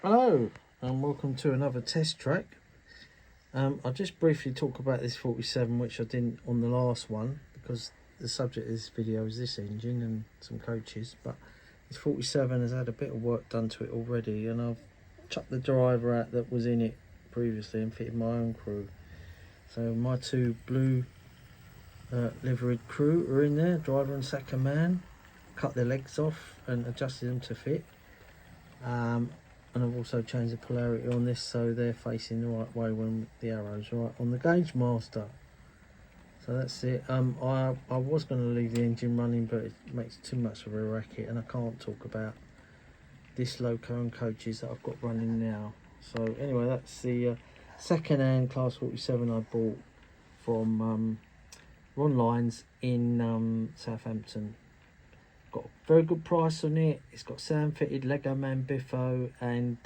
Hello and welcome to another test track. I'll just briefly talk about this 47, which I didn't on the last one because the subject of this video is this engine and some coaches, but this 47 has had a bit of work done to it already, and I've chucked the driver out that was in it previously and fitted my own crew. So my two blue liveried crew are in there, driver and second man. Cut their legs off and adjusted them to fit. And I've also changed the polarity on this so they're facing the right way when the arrow's right on the gauge master. So that's it. I was going to leave the engine running, but it makes too much of a racket and I can't talk about this loco and coaches that I've got running now. So anyway, that's the second-hand class 47 I bought from Ron Lyons in Southampton. Got a very good price on it. It's got sound fitted Lego Man Biffo, and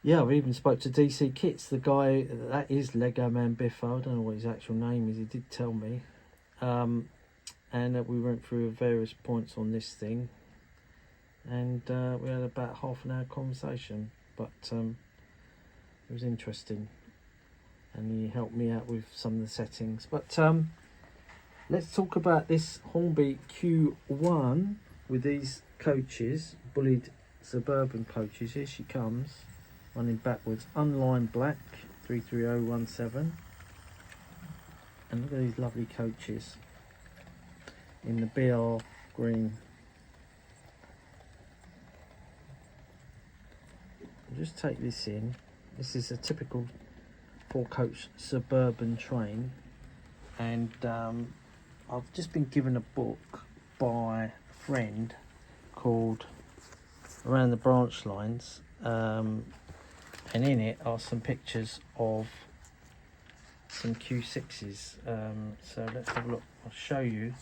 yeah, I've even spoke to DC Kits, the guy that is Lego Man Biffo. I don't know what his actual name is, he did tell me, and we went through various points on this thing, and we had about half an hour conversation, but it was interesting, and he helped me out with some of the settings. But let's talk about this Bullied Q1 with these coaches, Bullied Suburban coaches. Here she comes, running backwards, unlined black, 33017. And look at these lovely coaches in the BR green. I'll just take this in. This is a typical 4-coach Suburban train, and I've just been given a book by a friend called Around the Branch Lines, and in it are some pictures of some Q6s. So let's have a look. I'll show you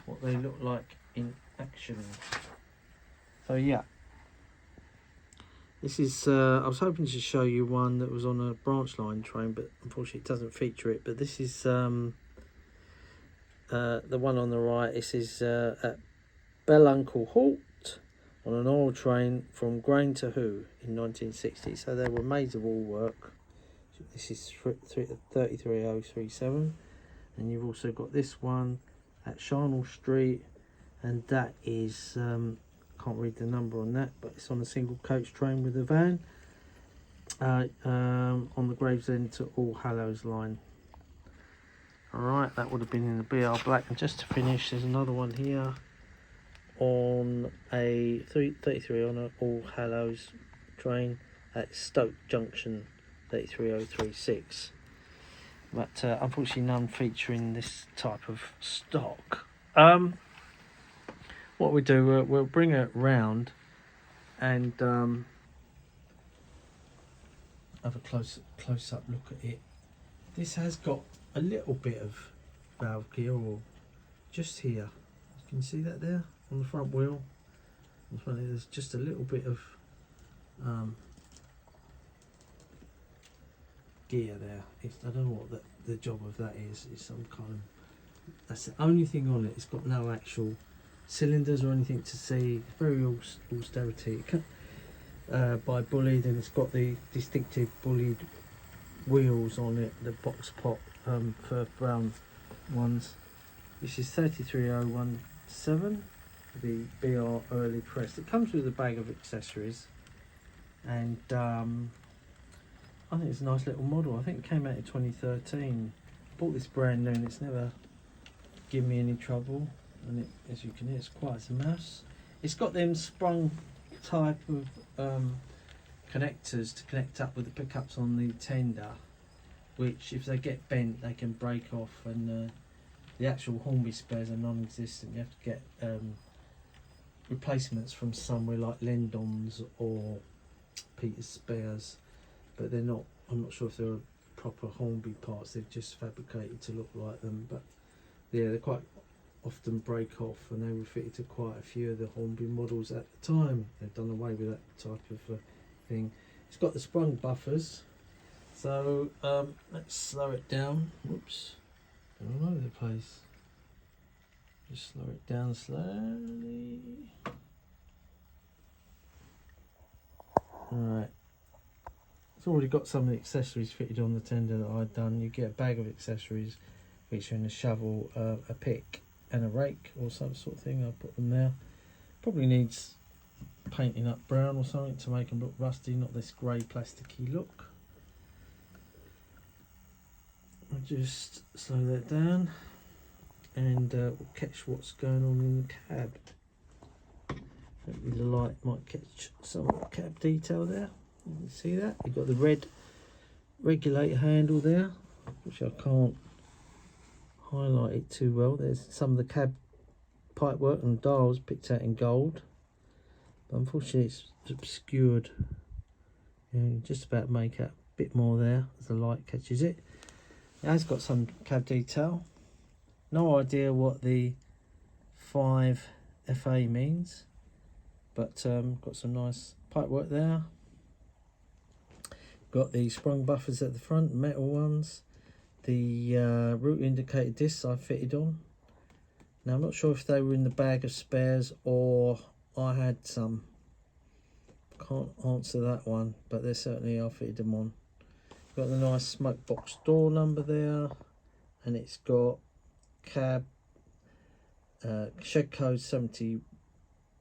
what they look like in action. So yeah, this is I was hoping to show you one that was on a branch line train, but unfortunately it doesn't feature it. But this is the one on the right. This is at Belluncle Halt on an oil train from Grain to Who in 1960. So they were made of all work. This is 33037, and you've also got this one at Charnel Street, and that is can't read the number on that, but it's on a single coach train with a van on the Gravesend to All Hallows line. Alright, that would have been in the BR black. And just to finish, there's another one here on a 333 on an All Hallows train at Stoke Junction, 33036. But unfortunately none featuring this type of stock. What we do, we'll bring it round and have a close up look at it. This has got a little bit of valve gear, or just here. You can see that there on the front wheel. In front of it, there's just a little bit of gear there. I don't know what the job of that is. It's some kind of, that's the only thing on it. It's got no actual cylinders or anything to see. It's very austerity by Bullied, and it's got the distinctive Bullied wheels on it, the box pop for brown ones. This is 33017, the BR early press. It comes with a bag of accessories, and I think it's a nice little model. I think it came out in 2013. Bought this brand new and it's never given me any trouble, and it, as you can hear, it's quiet as a mouse. It's got them sprung type of connectors to connect up with the pickups on the tender, which if they get bent they can break off, and the actual Hornby spares are non-existent. You have to get replacements from somewhere like Lendon's or Peter's Spares, but they're not, I'm not sure if they're proper Hornby parts, they're just fabricated to look like them. But yeah, they quite often break off, and they were fitted to quite a few of the Hornby models at the time. They've done away with that type of thing. It's got the sprung buffers, so let's slow it down. Whoops, all over the place. Just slow it down slowly. Alright, it's already got some of the accessories fitted on the tender that I'd done. You get a bag of accessories featuring a shovel, a pick and a rake or some sort of thing. I'll put them there. Probably needs painting up brown or something to make them look rusty, not this grey plasticky look. I'll just slow that down and we'll catch what's going on in the cab. Hopefully the light might catch some of the cab detail there. You can see that you've got the red regulator handle there, which I can't highlight it too well. There's some of the cab pipework and dials picked out in gold, but unfortunately it's obscured. You just about make out a bit more there as the light catches it. It has got some cab detail. No idea what the 5FA means, but got some nice pipework there. Got the sprung buffers at the front, metal ones. The route indicator discs I fitted on. Now I'm not sure if they were in the bag of spares or I had some. Can't answer that one, but they certainly I fitted them on. Got the nice smoke box door number there, and it's got cab shed code 71A.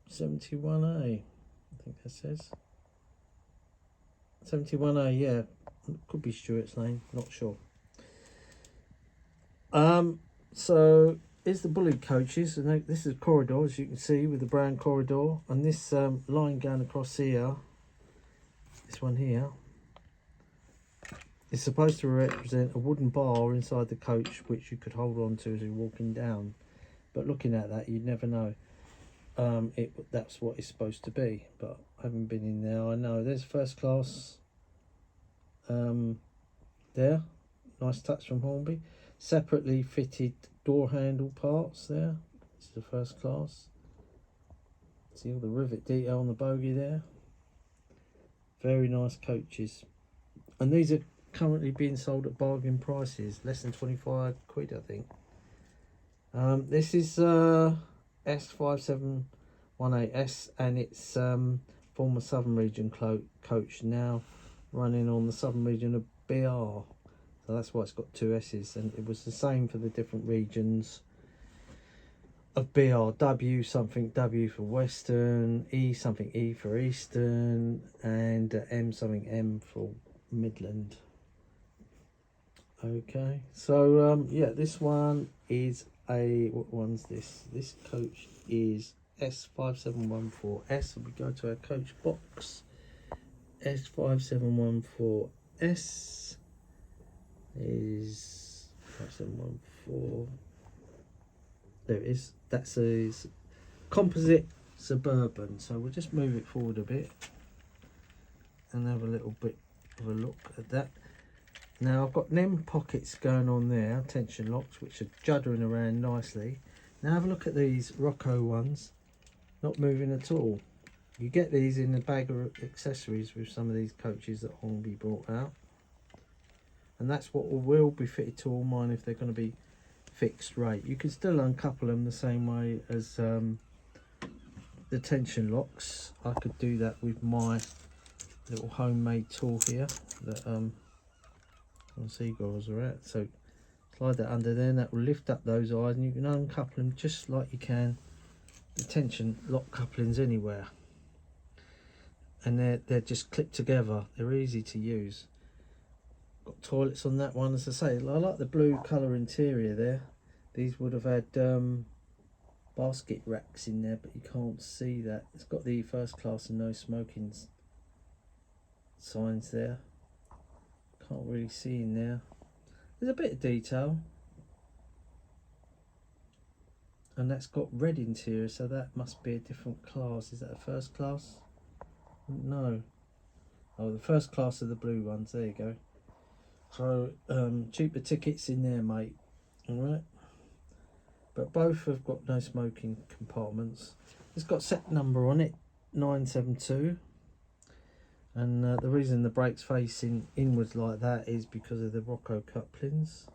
I think that says 71A. Yeah, could be Stuart's Lane, not sure. So is the Bullied coaches, and this is a corridor, as you can see, with the brown corridor, and this line going across here, this one here, is supposed to represent a wooden bar inside the coach which you could hold on to as you're walking down, but looking at that you'd never know. That's what it's supposed to be, but I haven't been in there. I know there's first class there, nice touch from Hornby. Separately fitted door handle parts there. This is the first class. See all the rivet detail on the bogie there. Very nice coaches, and these are currently being sold at bargain prices, less than 25 quid I think. This is S5718S, and it's former Southern Region coach, now running on the Southern Region of BR. So that's why it's got two S's, and it was the same for the different regions of BR. W something W for Western, E something E for Eastern, and M something M for Midland. Okay, so yeah, this one is what one's this? This coach is S5714S. We go to our coach box. S5714S is 5714. There it is. That's a composite Suburban. So we'll just move it forward a bit and have a little bit of a look at that. Now I've got them pockets going on there, tension locks, which are juddering around nicely. Now have a look at these Rocco ones, not moving at all. You get these in the bag of accessories with some of these coaches that Hornby brought out, and that's what will be fitted to all mine if they're going to be fixed rate. You can still uncouple them the same way as the tension locks. I could do that with my little homemade tool here that seagulls are at. So slide that under there, and that will lift up those eyes, and you can uncouple them just like you can the tension lock couplings anywhere, and they're just clipped together. They're easy to use. Got toilets on that one, as I say. I like the blue colour interior there. These would have had basket racks in there, but you can't see that. It's got the first class and no smoking signs there. Can't really see in there. There's a bit of detail, and that's got red interior, so that must be a different class. Is that a first class? No. Oh, the first class of the blue ones. There you go. So cheaper tickets in there, mate. All right. But both have got no smoking compartments. It's got set number on it, 972. And the reason the brake's facing inwards like that is because of the Rocco couplings.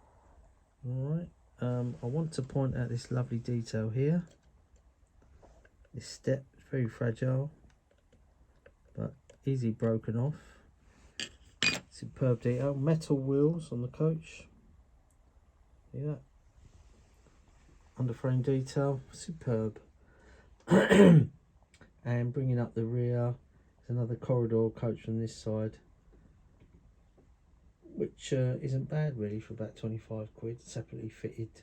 Alright, I want to point out this lovely detail here. This step is very fragile, but easy broken off. Superb detail. Metal wheels on the coach. See that? Underframe detail. Superb. And bringing up the rear, there's another corridor coach on this side, which isn't bad really for about 25 quid. Separately fitted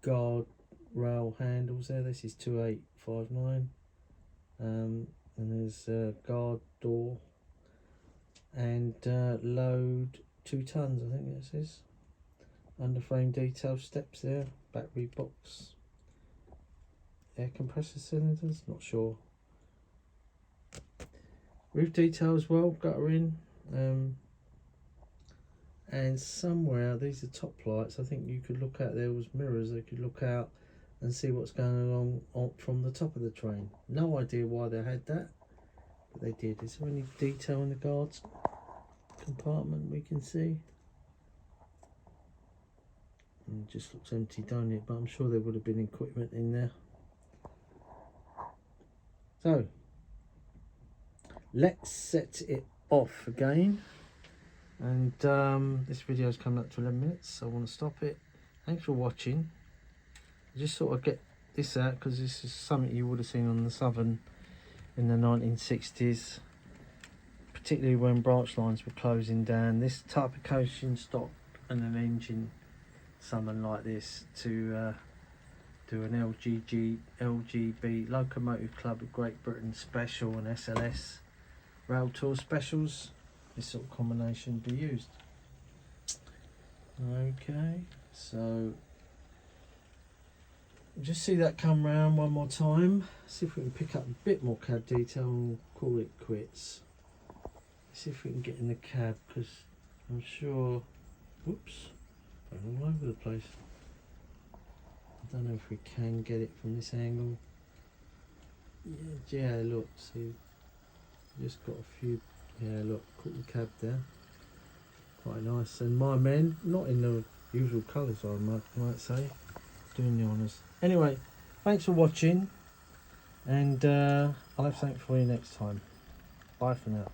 guard rail handles there. This is 2859. And there's a guard door and load 2 tons, I think this is. Underframe detail steps there, battery box, air compressor cylinders, not sure. Roof detail as well, gutter in, and somewhere these are top lights. I think you could look out, there was mirrors, they could look out and see what's going along from the top of the train. No idea why they had that, but they did. Is there any detail in the guards compartment we can see? It just looks empty, don't it? But I'm sure there would have been equipment in there. So let's set it off again, and this video's coming up to 11 minutes, so I want to stop it. Thanks for watching. I just sort of get this out because this is something you would have seen on the Southern in the 1960s, particularly when branch lines were closing down. This type of coaching stock and an engine, someone like this, to do an LGB Locomotive Club of Great Britain special and SLS rail tour specials. This sort of combination be used. Okay, so just see that come round one more time. See if we can pick up a bit more cab detail and we'll call it quits. See if we can get in the cab, because I'm sure, whoops, I'm all over the place. I don't know if we can get it from this angle. Yeah, look, see, just got a few, yeah, look, caught the cab there. Quite nice. And my men, not in the usual colours, I might say, doing the honours. Anyway, thanks for watching, and I'll have something for you next time. Bye for now.